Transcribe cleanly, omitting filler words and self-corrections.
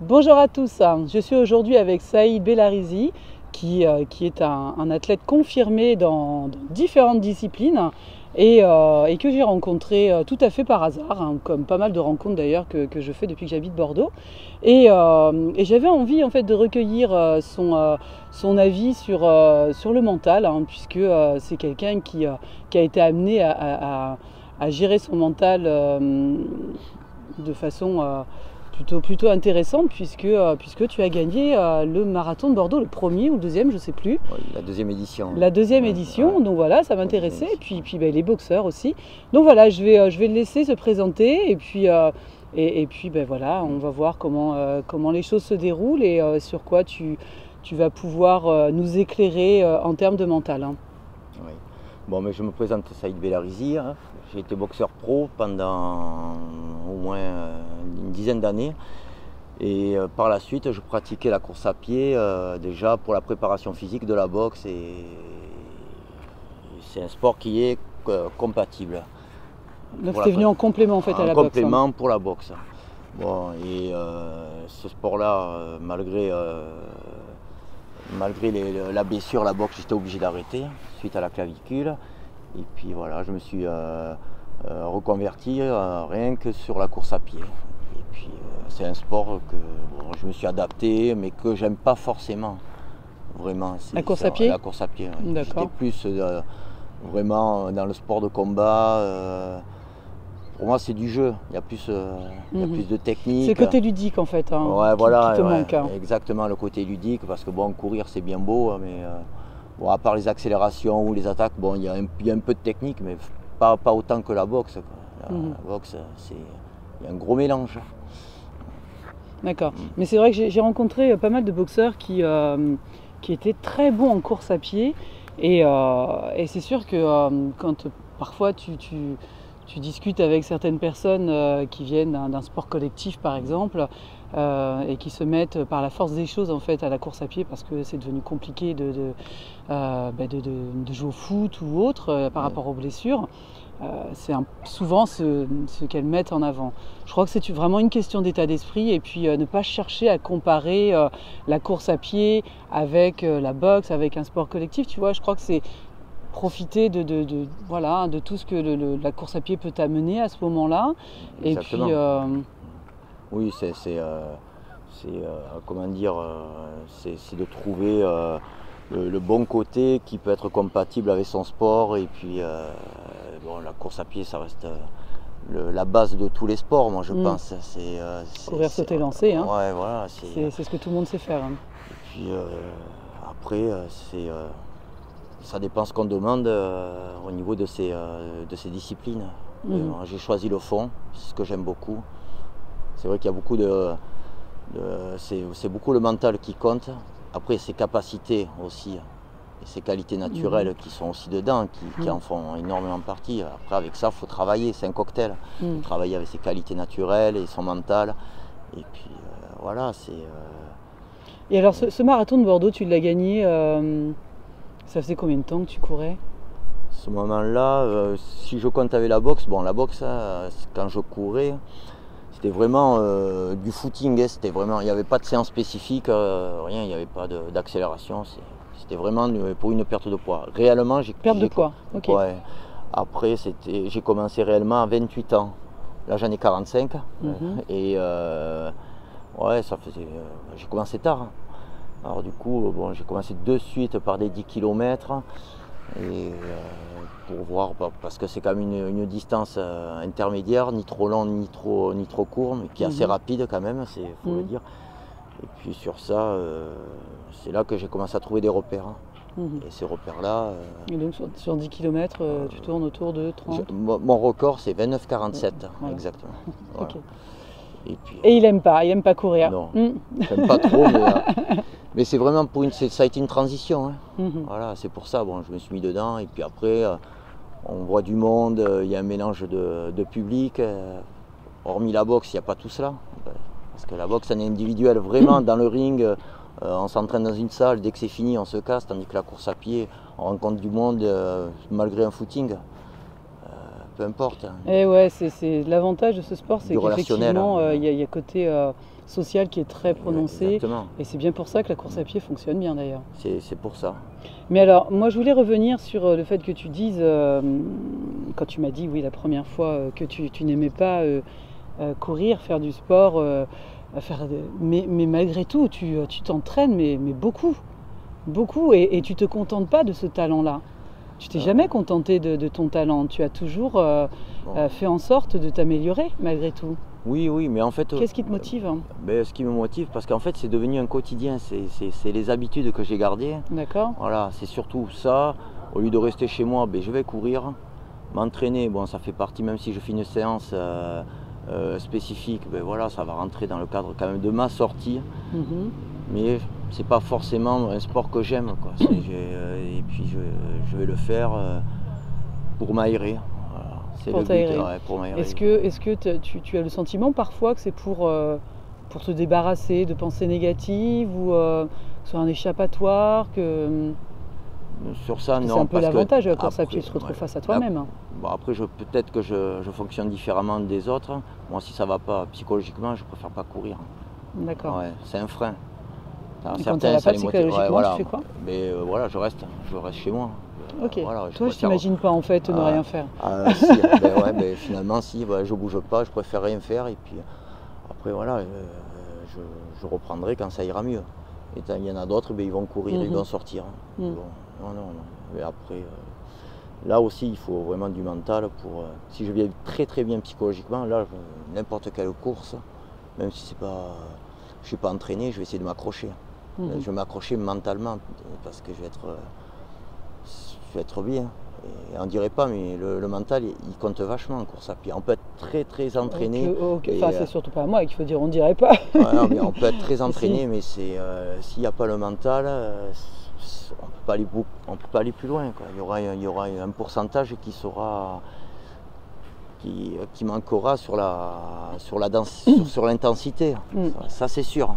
Bonjour à tous, je suis aujourd'hui avec Saïd Bellarizi qui est un athlète confirmé dans différentes disciplines et que j'ai rencontré tout à fait par hasard, comme pas mal de rencontres d'ailleurs que je fais depuis que j'habite Bordeaux. Et j'avais envie en fait de recueillir son avis sur le mental, puisque c'est quelqu'un qui a été amené à gérer son mental de façon plutôt intéressante puisque tu as gagné le marathon de Bordeaux, le premier ou le deuxième, je ne sais plus. Oui, la deuxième édition. La deuxième édition, donc voilà, ça m'intéressait. Et puis les boxeurs aussi. Donc voilà, je vais le laisser se présenter et puis voilà, on va voir comment les choses se déroulent et sur quoi tu vas pouvoir nous éclairer en termes de mental. Oui. Bon, mais je me présente Saïd Bellarizi. J'ai été boxeur pro pendant au moins une dizaine d'années. Et par la suite, je pratiquais la course à pied déjà pour la préparation physique de la boxe. Et c'est un sport qui est compatible. Donc c'était venu en complément en fait à la boxe. En complément pour la boxe. Bon, et ce sport-là, malgré la blessure, la boxe, j'étais obligé d'arrêter suite à la clavicule. Et puis voilà, je me suis reconverti rien que sur la course à pied. Et puis c'est un sport que je me suis adapté, mais que j'aime pas forcément. Vraiment. La course à pied ? La course à pied, oui. D'accord. J'étais plus vraiment dans le sport de combat. Pour moi, c'est du jeu. Il y a plus de technique. C'est le côté ludique en fait, ouais, voilà, qui te manque. Exactement, le côté ludique, parce que bon, courir c'est bien beau, mais à part les accélérations ou les attaques, bon, il y a un peu de technique, mais pas autant que la boxe. La boxe, il y a un gros mélange. D'accord. Mais c'est vrai que j'ai rencontré pas mal de boxeurs qui étaient très bons en course à pied. Et c'est sûr que quand parfois tu discutes avec certaines personnes qui viennent d'un sport collectif par exemple et qui se mettent par la force des choses en fait à la course à pied parce que c'est devenu compliqué de jouer au foot ou autre par rapport aux blessures. C'est souvent ce qu'elles mettent en avant. Je crois que c'est vraiment une question d'état d'esprit et puis ne pas chercher à comparer la course à pied avec la boxe, avec un sport collectif. Tu vois, je crois que c'est profiter de tout ce que la course à pied peut t'amener à ce moment-là. Exactement. Et puis, oui, comment dire, c'est de trouver le bon côté qui peut être compatible avec son sport. Et puis, la course à pied, ça reste la base de tous les sports, moi je pense. Courir, sauter, lancer. Ouais, voilà. C'est ce que tout le monde sait faire. Et puis, après, ça dépend ce qu'on demande au niveau de ces disciplines. J'ai choisi le fond, c'est ce que j'aime beaucoup. C'est vrai qu'il y a beaucoup c'est beaucoup le mental qui compte. Après, ses capacités aussi, et ses qualités naturelles qui sont aussi dedans, qui en font énormément partie. Après, avec ça, il faut travailler, c'est un cocktail. Travailler avec ses qualités naturelles et son mental. Et puis, voilà, c'est... Et alors, ce marathon de Bordeaux, tu l'as gagné, ça faisait combien de temps que tu courais ? Ce moment-là, si je compte avec la boxe, la boxe, quand je courais, c'était vraiment du footing, c'était vraiment, il n'y avait pas de séance spécifique, rien, il n'y avait pas d'accélération, c'était vraiment pour une perte de poids. Réellement, perte de poids, ok. Ouais. Après, j'ai commencé réellement à 28 ans. Là, j'en ai 45 et ça faisait, j'ai commencé tard. Alors du coup, j'ai commencé de suite par des 10 km et pour voir, parce que c'est quand même une distance intermédiaire, ni trop longue ni trop court, mais qui est assez rapide quand même, faut le dire. Et puis sur ça, c'est là que j'ai commencé à trouver des repères. Et ces repères-là... Et donc sur 10 km, tu tournes autour de 30 ? Mon record, c'est 29,47, voilà. Exactement. Voilà. Okay. Et puis, il aime pas courir. Non, j'aime pas trop, mais c'est vraiment ça a été une transition. Voilà, c'est pour ça, je me suis mis dedans. Et puis après, on voit du monde, il y a un mélange de public. Hormis la boxe, il n'y a pas tout cela. Parce que la boxe, c'est un individuel vraiment dans le ring. On s'entraîne dans une salle, dès que c'est fini, on se casse. Tandis que la course à pied, on rencontre du monde malgré un footing. peu importe. Et ouais, c'est l'avantage de ce sport, c'est Du relationnel, qu'effectivement, il y a côté social qui est très prononcé. Exactement. Et c'est bien pour ça que la course à pied fonctionne bien d'ailleurs. C'est pour ça. Mais alors, moi je voulais revenir sur le fait que tu dises, quand tu m'as dit, oui, la première fois, que tu n'aimais pas courir, faire du sport, mais malgré tout, tu t'entraînes, mais beaucoup, beaucoup, et tu te contentes pas de ce talent-là. Tu t'es jamais contenté de ton talent, tu as toujours fait en sorte de t'améliorer malgré tout. Oui, mais en fait... Qu'est-ce qui te motive? Ce qui me motive, parce qu'en fait c'est devenu un quotidien, c'est les habitudes que j'ai gardées. D'accord. Voilà, c'est surtout ça. Au lieu de rester chez moi, je vais courir, m'entraîner. Bon, ça fait partie, même si je fais une séance spécifique, voilà, ça va rentrer dans le cadre quand même de ma sortie. Mais c'est pas forcément un sport que j'aime, quoi. Et puis je vais le faire pour m'aérer. Voilà. C'est le but, ouais, pour m'aérer. Est-ce que tu as le sentiment parfois que c'est pour te débarrasser de pensées négatives ou sur un échappatoire Sur ça, non. C'est un peu l'avantage de la course à pied, tu te retrouves face à toi-même. Bon, après, peut-être que je fonctionne différemment des autres. Moi, si ça va pas psychologiquement, je préfère pas courir. D'accord. Ouais, c'est un frein. Et quand ça va pas psychologiquement, tu fais quoi? Voilà, je reste chez moi. Ok. Voilà, toi, je t'imagine pas en fait ne rien faire. Si, finalement, si, je bouge pas, je préfère rien faire. Et puis après, voilà, je reprendrai quand ça ira mieux. Et il y en a d'autres, ils vont courir, ils vont sortir. Bon, non. Mais après, là aussi, il faut vraiment du mental pour. Si je viens très très bien psychologiquement, là, n'importe quelle course, même si je suis pas entraîné, je vais essayer de m'accrocher. Je vais m'accrocher mentalement parce que je vais être bien. Et on dirait pas, mais le mental, il compte vachement en course à pied. On peut être très très entraîné. Enfin, c'est surtout pas à moi qu'il faut dire, on dirait pas. Non, mais on peut être très entraîné, mais s'il n'y a pas le mental, on peut pas aller plus loin, quoi. Il y aura un pourcentage qui manquera sur l'intensité. Ça c'est sûr.